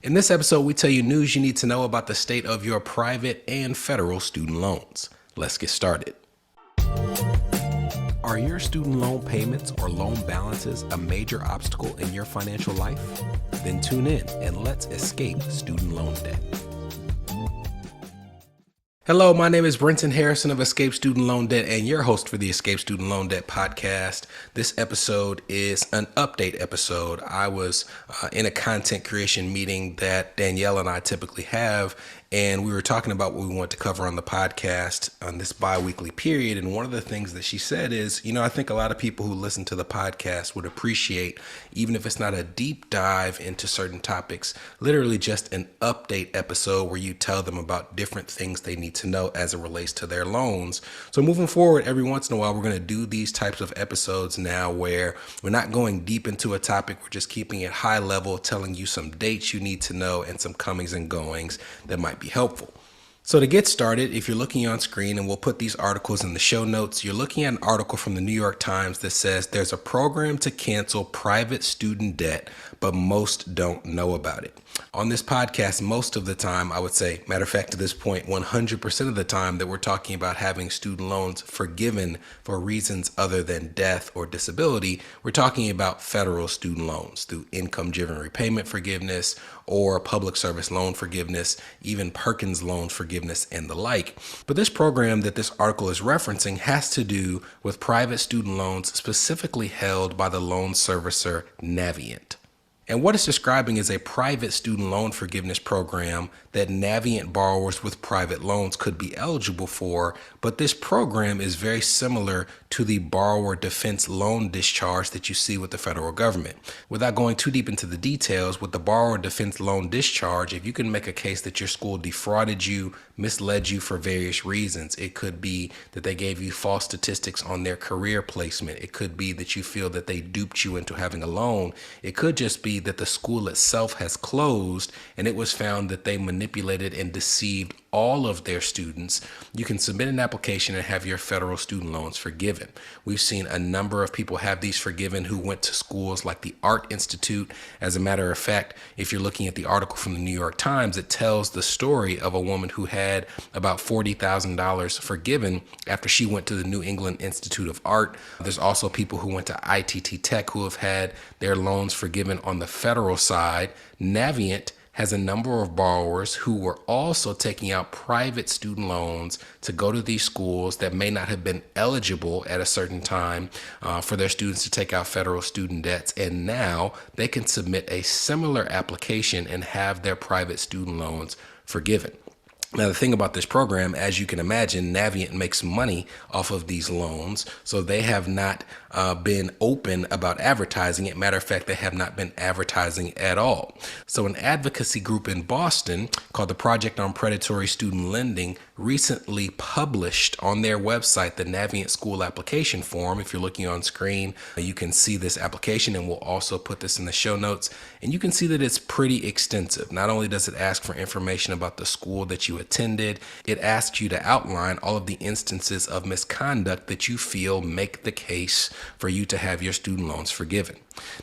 In this episode, we tell you news you need to know about the state of your private and federal student loans. Let's get started. Are your student loan payments or loan balances a major obstacle in your financial life? Then tune in and let's escape student loan debt. Hello, my name is Brenton Harrison of Escape Student Loan Debt and your host for the Escape Student Loan Debt podcast. This episode is an update episode. I was in a content creation meeting that Danielle and I typically have, and we were talking about what we want to cover on the podcast on this bi-weekly period. And one of the things that she said is, I think a lot of people who listen to the podcast would appreciate, even if it's not a deep dive into certain topics, literally just an update episode where you tell them about different things they need to know as it relates to their loans. So moving forward, every once in a while, we're going to do these types of episodes now where we're not going deep into a topic. We're just keeping it high level, telling you some dates you need to know and some comings and goings that might be helpful. So to get started, if you're looking on screen, and we'll put these articles in the show notes, you're looking at an article from the New York Times that says there's a program to cancel private student debt, but most don't know about it. On this podcast, most of the time, I would say, matter of fact, to this point, 100% of the time that we're talking about having student loans forgiven for reasons other than death or disability, we're talking about federal student loans through income-driven repayment forgiveness or public service loan forgiveness, even Perkins loan forgiveness and the like. But this program that this article is referencing has to do with private student loans specifically held by the loan servicer Navient. And what it's describing is a private student loan forgiveness program that Navient borrowers with private loans could be eligible for, but this program is very similar to the borrower defense loan discharge that you see with the federal government. Without going too deep into the details, with the borrower defense loan discharge, if you can make a case that your school defrauded you, misled you for various reasons, it could be that they gave you false statistics on their career placement. It could be that you feel that they duped you into having a loan. It could just be that the school itself has closed and it was found that they manipulated and deceived all of their students. You can submit an application and have your federal student loans forgiven. We've seen a number of people have these forgiven who went to schools like the Art Institute. As a matter of fact, if you're looking at the article from the New York Times, it tells the story of a woman who had about $40,000 forgiven after she went to the New England Institute of Art. There's also people who went to ITT Tech who have had their loans forgiven on the federal side. Navient has a number of borrowers who were also taking out private student loans to go to these schools that may not have been eligible at a certain time for their students to take out federal student debts. And now they can submit a similar application and have their private student loans forgiven. Now, the thing about this program, as you can imagine, Navient makes money off of these loans, so they have not been open about advertising it. Matter of fact, they have not been advertising at all. So an advocacy group in Boston called the Project on Predatory Student Lending recently published on their website the Navient school application form. If you're looking on screen, you can see this application, and we'll also put this in the show notes. And you can see that it's pretty extensive. Not only does it ask for information about the school that you attended, it asks you to outline all of the instances of misconduct that you feel make the case for you to have your student loans forgiven.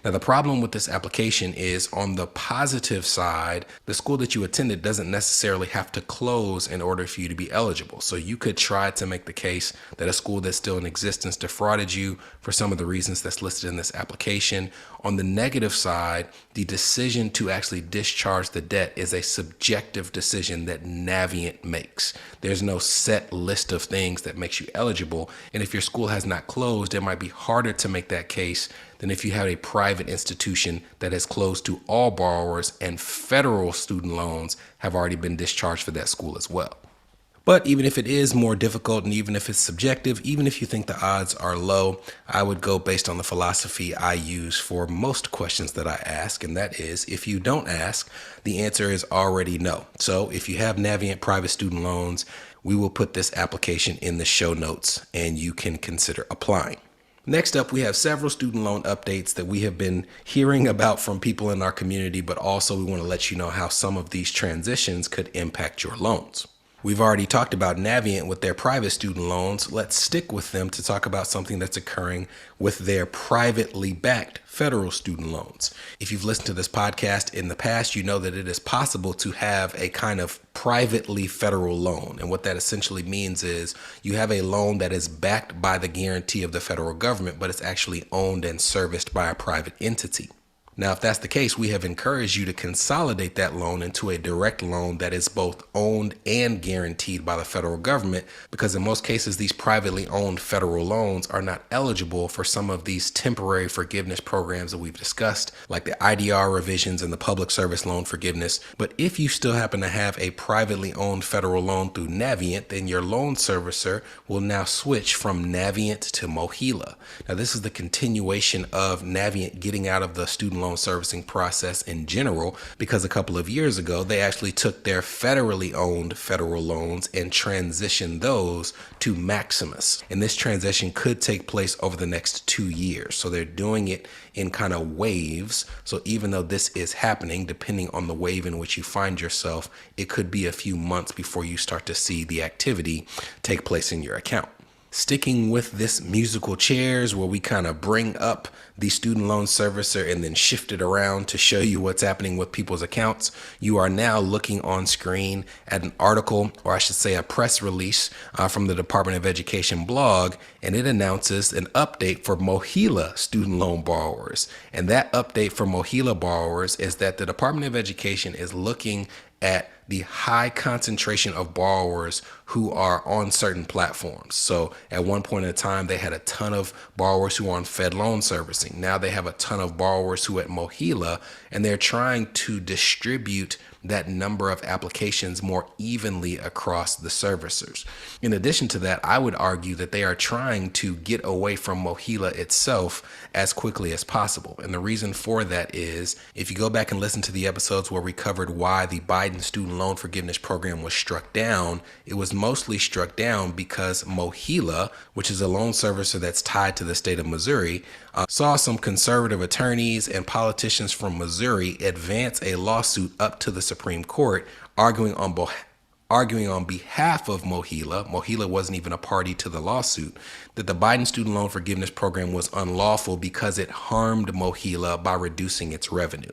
Now, the problem with this application is on the positive side, the school that you attended doesn't necessarily have to close in order for you to be eligible. So you could try to make the case that a school that's still in existence defrauded you for some of the reasons that's listed in this application. On the negative side, the decision to actually discharge the debt is a subjective decision that Navient makes. There's no set list of things that makes you eligible. And if your school has not closed, it might be harder to make that case than if you have a private institution that has closed to all borrowers and federal student loans have already been discharged for that school as well. But even if it is more difficult and even if it's subjective, even if you think the odds are low, I would go based on the philosophy I use for most questions that I ask. And that is, if you don't ask, the answer is already no. So if you have Navient private student loans, we will put this application in the show notes and you can consider applying. Next up, we have several student loan updates that we have been hearing about from people in our community, but also we want to let you know how some of these transitions could impact your loans. We've already talked about Navient with their private student loans. Let's stick with them to talk about something that's occurring with their privately backed federal student loans. If you've listened to this podcast in the past, you know that it is possible to have a kind of privately federal loan. And what that essentially means is you have a loan that is backed by the guarantee of the federal government, but it's actually owned and serviced by a private entity. Now, if that's the case, we have encouraged you to consolidate that loan into a direct loan that is both owned and guaranteed by the federal government, because in most cases, these privately owned federal loans are not eligible for some of these temporary forgiveness programs that we've discussed, like the IDR revisions and the public service loan forgiveness. But if you still happen to have a privately owned federal loan through Navient, then your loan servicer will now switch from Navient to MoHELA. Now, this is the continuation of Navient getting out of the student loan servicing process in general, because a couple of years ago they actually took their federally owned federal loans and transitioned those to Maximus, and this transition could take place over the next 2 years. So they're doing it in kind of waves. So even though this is happening, depending on the wave in which you find yourself, it could be a few months before you start to see the activity take place in your account. Sticking with this musical chairs where we kind of bring up the student loan servicer and then shift it around to show you what's happening with people's accounts, you are now looking on screen at an article, or I should say a press release from the Department of Education blog, and it announces an update for MoHELA student loan borrowers. And that update for MoHELA borrowers is that the Department of Education is looking at the high concentration of borrowers who are on certain platforms. So at one point in time, they had a ton of borrowers who were on Fed loan servicing. Now they have a ton of borrowers who at MoHELA, and they're trying to distribute that number of applications more evenly across the servicers. In addition to that, I would argue that they are trying to get away from MoHELA itself as quickly as possible. And the reason for that is, if you go back and listen to the episodes where we covered why the Biden student loan forgiveness program was struck down, it was mostly struck down because MoHELA, which is a loan servicer that's tied to the state of Missouri, saw some conservative attorneys and politicians from Missouri advance a lawsuit up to the Supreme Court, arguing on behalf of MoHELA. MoHELA wasn't even a party to the lawsuit, that the Biden student loan forgiveness program was unlawful because it harmed MoHELA by reducing its revenue.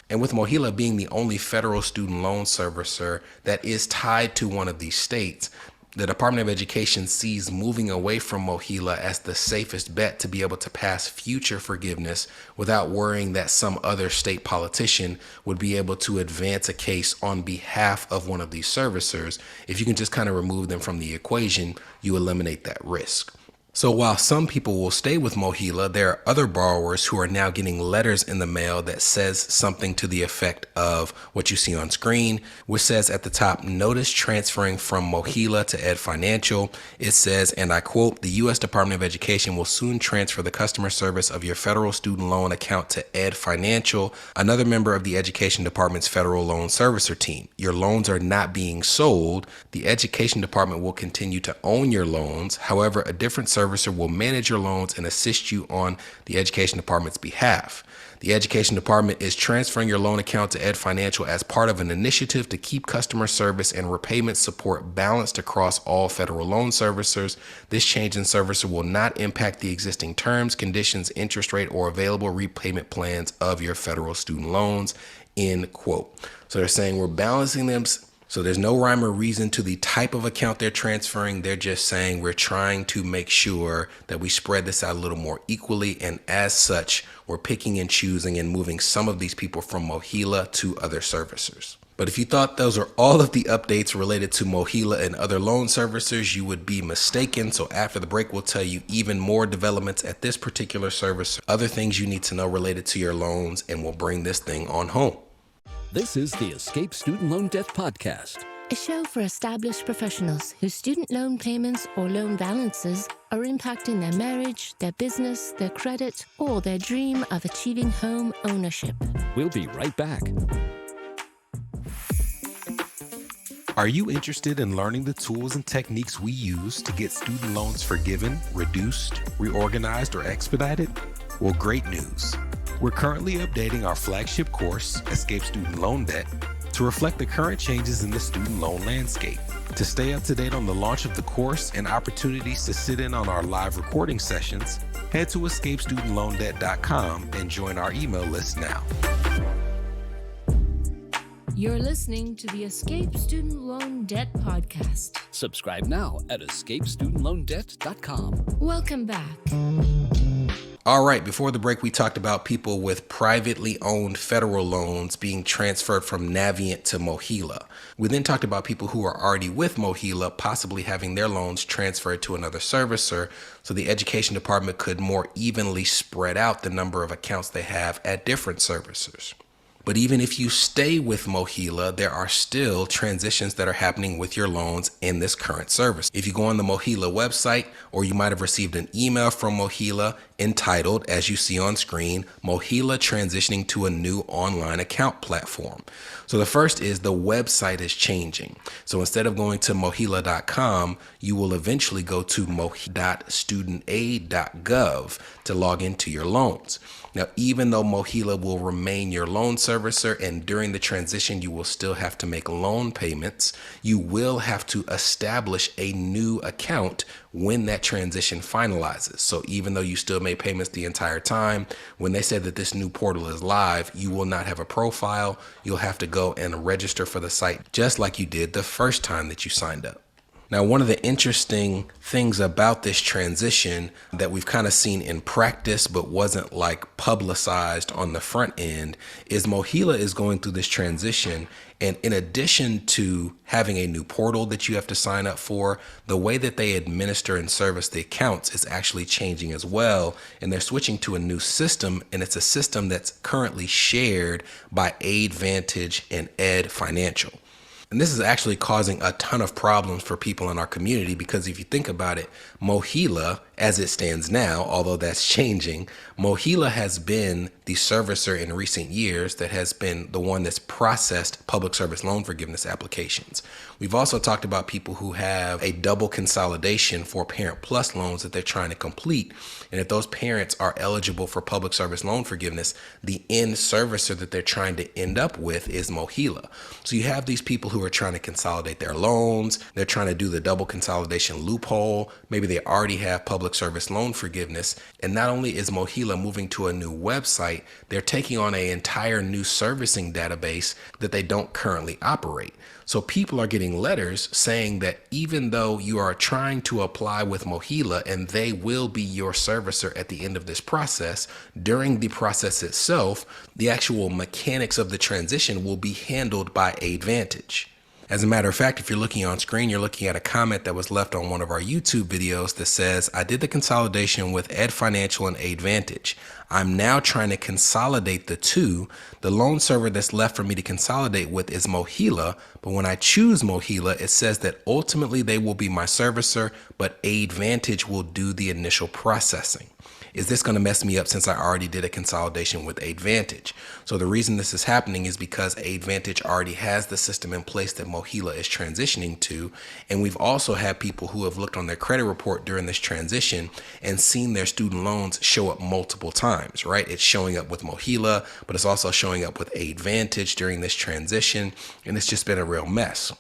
And with MoHELA being the only federal student loan servicer that is tied to one of these states, the Department of Education sees moving away from MoHELA as the safest bet to be able to pass future forgiveness without worrying that some other state politician would be able to advance a case on behalf of one of these servicers. If you can just kind of remove them from the equation, you eliminate that risk. So while some people will stay with MoHELA, there are other borrowers who are now getting letters in the mail that says something to the effect of what you see on screen, which says at the top, notice transferring from MoHELA to Ed Financial. It says, and I quote, the U.S. Department of Education will soon transfer the customer service of your federal student loan account to Ed Financial, another member of the Education Department's federal loan servicer team. Your loans are not being sold. The Education Department will continue to own your loans. However, a different servicer will manage your loans and assist you on the Education Department's behalf. The Education Department is transferring your loan account to Ed Financial as part of an initiative to keep customer service and repayment support balanced across all federal loan servicers. This change in servicer will not impact the existing terms, conditions, interest rate, or available repayment plans of your federal student loans, end quote. So they're saying we're balancing them. So there's no rhyme or reason to the type of account they're transferring. They're just saying we're trying to make sure that we spread this out a little more equally. And as such, we're picking and choosing and moving some of these people from MoHELA to other servicers. But if you thought those are all of the updates related to MoHELA and other loan servicers, you would be mistaken. So after the break, we'll tell you even more developments at this particular service, other things you need to know related to your loans, and we'll bring this thing on home. This is the Escape Student Loan Debt Podcast, a show for established professionals whose student loan payments or loan balances are impacting their marriage, their business, their credit, or their dream of achieving home ownership. We'll be right back. Are you interested in learning the tools and techniques we use to get student loans forgiven, reduced, reorganized, or expedited? Well, great news. We're currently updating our flagship course, Escape Student Loan Debt, to reflect the current changes in the student loan landscape. To stay up to date on the launch of the course and opportunities to sit in on our live recording sessions, head to escapestudentloandebt.com and join our email list now. You're listening to the Escape Student Loan Debt Podcast. Subscribe now at escapestudentloandebt.com. Welcome back. All right, before the break, we talked about people with privately owned federal loans being transferred from Navient to MoHELA. We then talked about people who are already with MoHELA possibly having their loans transferred to another servicer so the education department could more evenly spread out the number of accounts they have at different servicers. But even if you stay with MoHELA, there are still transitions that are happening with your loans in this current service. If you go on the MoHELA website, or you might have received an email from MoHELA entitled, as you see on screen, MoHELA transitioning to a new online account platform. So the first is the website is changing. So instead of going to mohela.com, you will eventually go to mohela.studentaid.gov to log into your loans. Now, even though MoHELA will remain your loan servicer and during the transition you will still have to make loan payments, you will have to establish a new account when that transition finalizes. So even though you still make payments the entire time, when they say that this new portal is live, you will not have a profile. You'll have to go and register for the site just like you did the first time that you signed up. Now, one of the interesting things about this transition that we've kind of seen in practice but wasn't like publicized on the front end is MoHELA is going through this transition. And in addition to having a new portal that you have to sign up for, the way that they administer and service the accounts is actually changing as well. And they're switching to a new system, and it's a system that's currently shared by AidVantage and Ed Financial. And this is actually causing a ton of problems for people in our community because if you think about it, MoHELA, as it stands now, although that's changing, MoHELA has been the servicer in recent years that has been the one that's processed public service loan forgiveness applications. We've also talked about people who have a double consolidation for Parent Plus loans that they're trying to complete. And if those parents are eligible for public service loan forgiveness, the end servicer that they're trying to end up with is MoHELA. So you have these people who are trying to consolidate their loans. They're trying to do the double consolidation loophole. Maybe they already have public service loan forgiveness. And not only is MoHELA moving to a new website, they're taking on an entire new servicing database that they don't currently operate. So people are getting letters saying that even though you are trying to apply with MoHELA and they will be your servicer at the end of this process, during the process itself, the actual mechanics of the transition will be handled by AidVantage. As a matter of fact, if you're looking on screen, you're looking at a comment that was left on one of our YouTube videos that says, I did the consolidation with Ed Financial and AidVantage. I'm now trying to consolidate the two. The loan server that's left for me to consolidate with is MoHELA, but when I choose MoHELA, it says that ultimately they will be my servicer, but AidVantage will do the initial processing. Is this going to mess me up since I already did a consolidation with AidVantage? So the reason this is happening is because AidVantage already has the system in place that MoHELA is transitioning to. And we've also had people who have looked on their credit report during this transition and seen their student loans show up multiple times, right? It's showing up with MoHELA, but it's also showing up with AidVantage during this transition. And it's just been a real mess.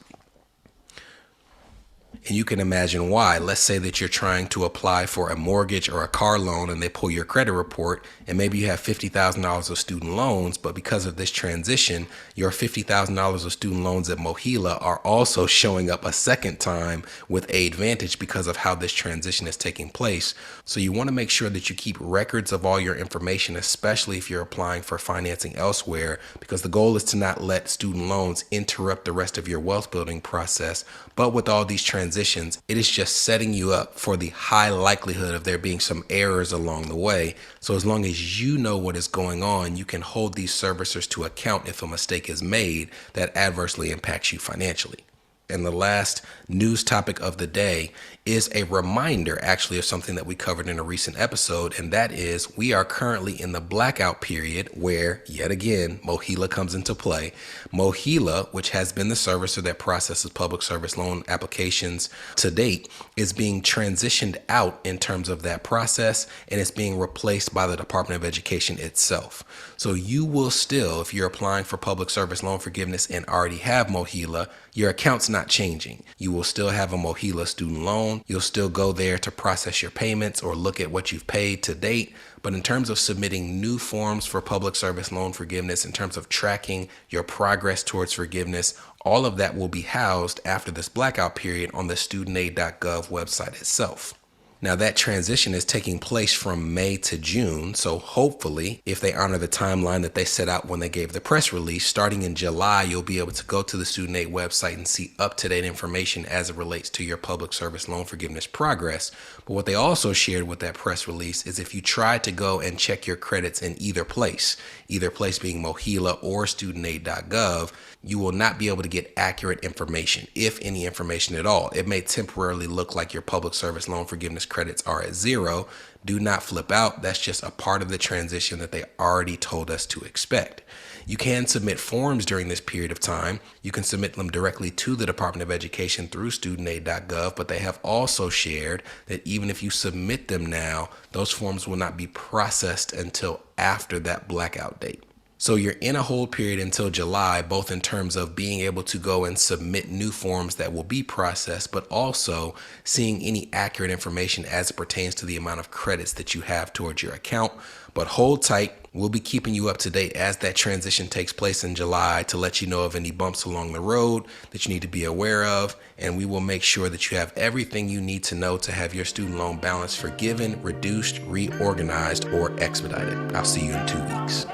And you can imagine why. Let's say that you're trying to apply for a mortgage or a car loan and they pull your credit report and maybe you have $50,000 of student loans, but because of this transition, your $50,000 of student loans at MoHELA are also showing up a second time with AidVantage because of how this transition is taking place. So you want to make sure that you keep records of all your information, especially if you're applying for financing elsewhere, because the goal is to not let student loans interrupt the rest of your wealth building process. But with all these transitions, it is just setting you up for the high likelihood of there being some errors along the way. So as long as you know what is going on, you can hold these servicers to account if a mistake is made that adversely impacts you financially. And the last news topic of the day is a reminder actually of something that we covered in a recent episode, and that is we are currently in the blackout period where, yet again, MoHELA comes into play. MoHELA, which has been the servicer that processes public service loan applications to date, is being transitioned out in terms of that process, and it's being replaced by the Department of Education itself. So you will still, if you're applying for public service loan forgiveness and already have MoHELA, your account's not changing. You will still have a MoHELA student loan. You'll still go there to process your payments or look at what you've paid to date. But in terms of submitting new forms for public service loan forgiveness, in terms of tracking your progress towards forgiveness, all of that will be housed after this blackout period on the studentaid.gov website itself. Now that transition is taking place from May to June, so hopefully if they honor the timeline that they set out when they gave the press release, starting in July, you'll be able to go to the Student Aid website and see up-to-date information as it relates to your public service loan forgiveness progress. But what they also shared with that press release is if you try to go and check your credits in either place being MoHELA or studentaid.gov, you will not be able to get accurate information, if any information at all. It may temporarily look like your public service loan forgiveness credits are at zero. Do not flip out. That's just a part of the transition that they already told us to expect. You can submit forms during this period of time. You can submit them directly to the Department of Education through studentaid.gov, but they have also shared that even if you submit them now, those forms will not be processed until after that blackout date. So you're in a hold period until July, both in terms of being able to go and submit new forms that will be processed, but also seeing any accurate information as it pertains to the amount of credits that you have towards your account. But hold tight. We'll be keeping you up to date as that transition takes place in July to let you know of any bumps along the road that you need to be aware of. And we will make sure that you have everything you need to know to have your student loan balance forgiven, reduced, reorganized, or expedited. I'll see you in 2 weeks.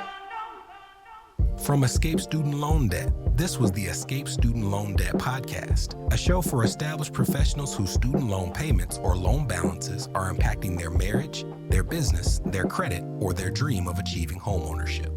From Escape Student Loan Debt, this was the Escape Student Loan Debt Podcast, a show for established professionals whose student loan payments or loan balances are impacting their marriage, their business, their credit, or their dream of achieving homeownership.